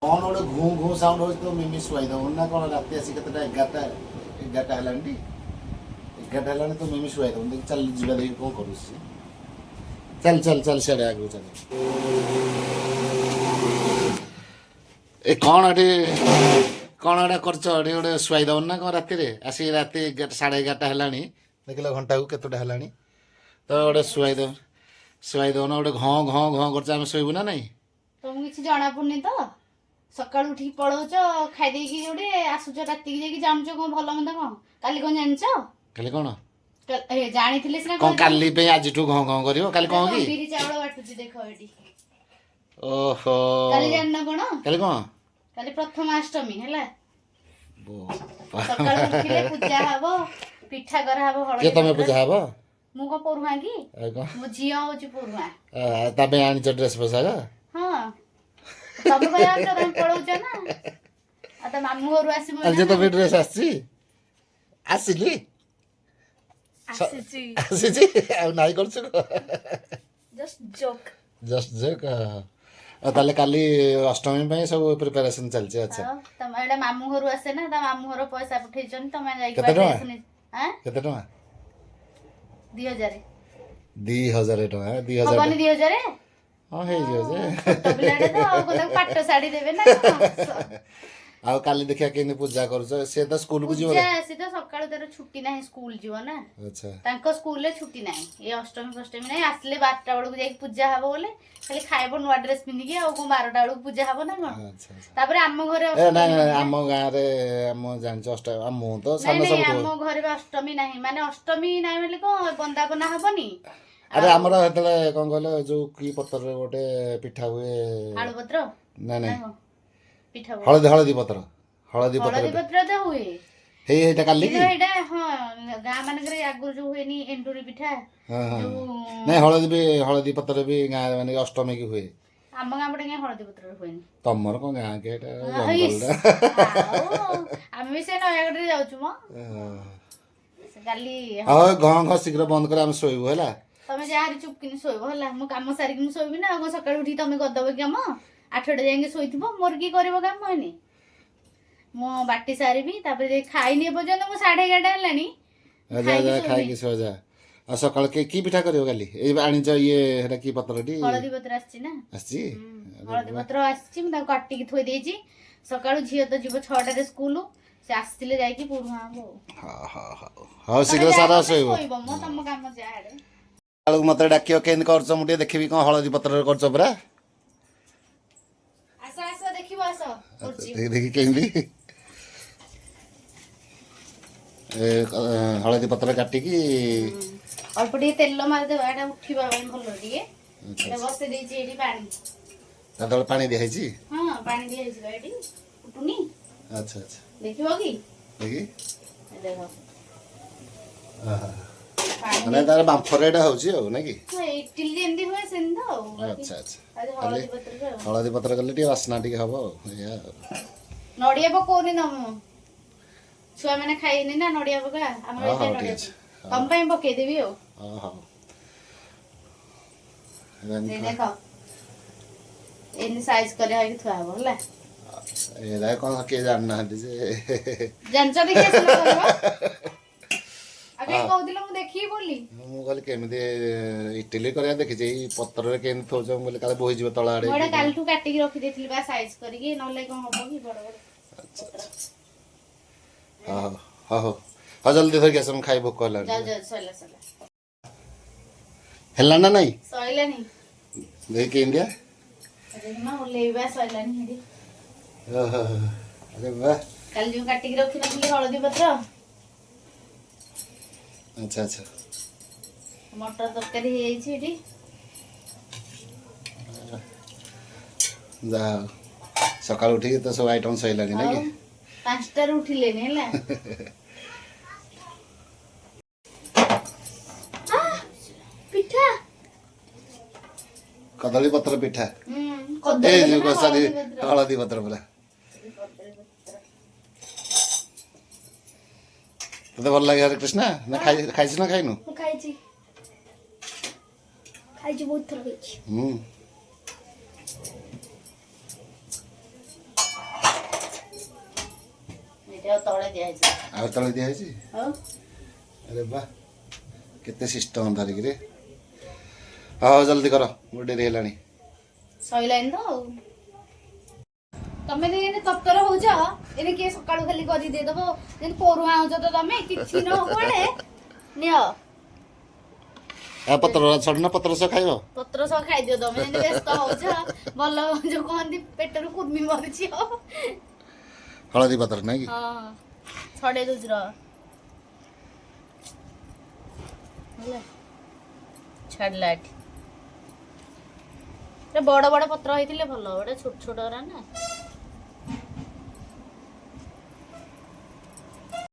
कौन गोटे घू घू साउंड हो तो मिमी शुआई दब ना कौन रात आसी के 11टा है 11टा है तो मिमी शुआई दब देख चल जीवा देखी कौन करूँ चल चल चल सियाड़े आगे चल ए कौन अटे कौन एटा कर गोटे शुआई दब ना कौन राति आसिक राति 11:30 है देख घंटा को केतटा है तो गोटे शुआई दब ना गोटे घ घ घ कर शोबू ना नाई तुमको किसी जना पड़नी तो सकाल उठी पढ़ाऊच खाई देकी जोड़े आसुच राति जाकि जानच कौन भल मंद कौन काली कौन जानच काली कौन जानी सिना कौन काली पे आज घ घ करियो काली कौन की बिरी चावल बाटुची देख एटी ओहो काली जानना कौन काली कौन काली प्रथमाष्टमी हैला सकाल उठिले पूजा हबो पिठा करा हबो के तमे पूजा हबो मु को परुहा की मु झिया होची परुहा तबे आनी ड्रेस पोशाक हां तमे भया तमे पळौछ ना आता मामू घरु आसी आज तो भी ड्रेस आसी आसीली आसीची आसीची आ नाइ करछु जस्ट जोक ताले काली अष्टमी पे सब प्रिपरेशन चलছে अच्छा तमे एडा मामू घरु आसे ना त मामू घर पैसा पठेछन तमे जाई केते टका हां केते टका 2000 2000 टका 2000 हबनी 2000 हां हे जो जे तो बिलाडे तो कोन पाट्टो साड़ी देबे ना आ काली देखिया केने पूजा करछ से त स्कूल को जीव पूजा से तो सकाळ तर छुट्टी नाही स्कूल जीव ना अच्छा तांको स्कूल ले छुट्टी नाही ए अष्टमी नाही आसले 12टा बळको जाई पूजा हबो बोले खाली खाइबो नुवा ड्रेस पिंदी के आ को 12टा बळको पूजा हबो ना कोन अच्छा अच्छा तापरे हम घरे ए ना हम गां रे हम जानछ अष्टमी हम तो सामने सब हम घरे अष्टमी नाही माने अष्टमी नाही मतलब को बंदापना हबनी अरे हमरा हेतले कोन कहले जो की पत्तर रे गोटे पिठा हुए आलू पत्र ना ना पिठा हळदी पत्र हळदी पत्र तो हुए हे एटा काली की एटा हां गां मानकरे आगु जो हुए नी एंडुरी पिठा हां जो नहीं हळदी पत्र भी गां माने अष्टमी की हुए हम गां पटे हळदी पत्र हुए नी तमर को गां के एटा जंगल हम भी से नयागढ़ जाउछु म काली हां गां शीघ्र बंद कर हम सोइबो हला तमे जाहारी चुपकिन सोइबो हला मु काम सारी किन सोइबी ना को सकाळ उठी तमे गदबो काम 8टा जाके सोइथिबो मोर की करबो काम हनी मो बाटी सारीबी तापर खाइनी पर्यंत मो 11:30 हलानी जा खाइ की सो जा आ सकाळ के की पिठा करियो गाली ए आनी छ ये हेरा की पत्रटी हळदी पत्र आछि ना आछि हळदी पत्र आछि म ता काटी की थोइ देछि सकाळ झियो तो जीव 6टा रे स्कूल से आस्तिले जाई की पुरहा हो हां हां हां हां शीघ्र सारा सोइबो मो तम काम जाहाडे आलू मते डाकियो केन करछ मुटे देखिबी कोन हळदी पत्र करछ परा आसा आसा देखिबो आसा करछि देखि केंदी ए हळदी पत्र काटी की अल्प टी तेल मार दे एटा उठिबा भलो टिके एटा बसे देछि एडी पानी तदल पानी दिहाई छी हां पानी दिहाई छी एडी उठुनी अच्छा अच्छा देखिबो की देखि देखो हां माने तार बांफरेडा होची हो ना की इडली जेंदी होय सेंदो अच्छा अच्छा आज हळदी पत्र हळदी पत्र कले टी वासना टी हबो या नडिया पकोनी नम छुआ माने खाइनी ना नडिया पका हम एते नडिया तम पई पके देबी हो हां हां दे देखो इन साइज करे है कि थुआ होला ए ला कोन के जानना हदी जे जानच देखि करबा आगे कहू दिलो मु देखि बोली मु कहली केमिति इटली करिया देखि जे पत्र रे केन थोज बोले काले बोहि जिवो तळा आडे मोडा काल ठु काटी के रखि देथिल बा साइज करी के नले कोन होबो कि बड़ बड़ अच्छा हां हां हां जल्दी धर के सम खाइ भोक कहला जा जा सला सला हेला ना नहीं सइला नहीं देख के इंडिया अरे मां लेबा सइला नहीं हेडी अरे वाह काल जो काटी के रखि नथिल हळदी पत्र अच्छा अच्छा मटर तरकारी हे जाई छी एडी जा सकाळ उठी तो सब आइटम सही लानी ना कि 5टा रे उठिले ने हला पिठा कदली पत्र पिठा कदली ए जो सारी हळदी पत्र बोला तो भल लागे हरे कृष्णा ना खाइछ ना खाइनु खाइछि बहुत थर खाइछि ये तळे दिया है ଆଉ ତଳେ ଦିଆହେଇଛି हां अरे वाह केते सिस्टम धरिक रे हाँ जल्दी कर मोर डेरी हेलानी सइलाइन तो तमे ने एने तत्तर हो जा एने के सकाळु खाली करी दे दबो जेन पोरुआ हो जा तो तमे किछि न पड़े नियो आ पत्र छड़ना पत्र से खाइबो पत्र सह खाइ दियो तमे एने व्यस्त हो जा भल जो कहंदी पेटरु कुर्मी मरछि हो हळदी पत्र नहीं कि हां छडे दुजरा ହେଲା ଛାଡଲାଟି ବଡ଼ ବଡ଼ ପତ୍ର ହେଇଥିଲେ ଭଲ ଏଟା ଛୋଟ ଛୋଟ ରା ନା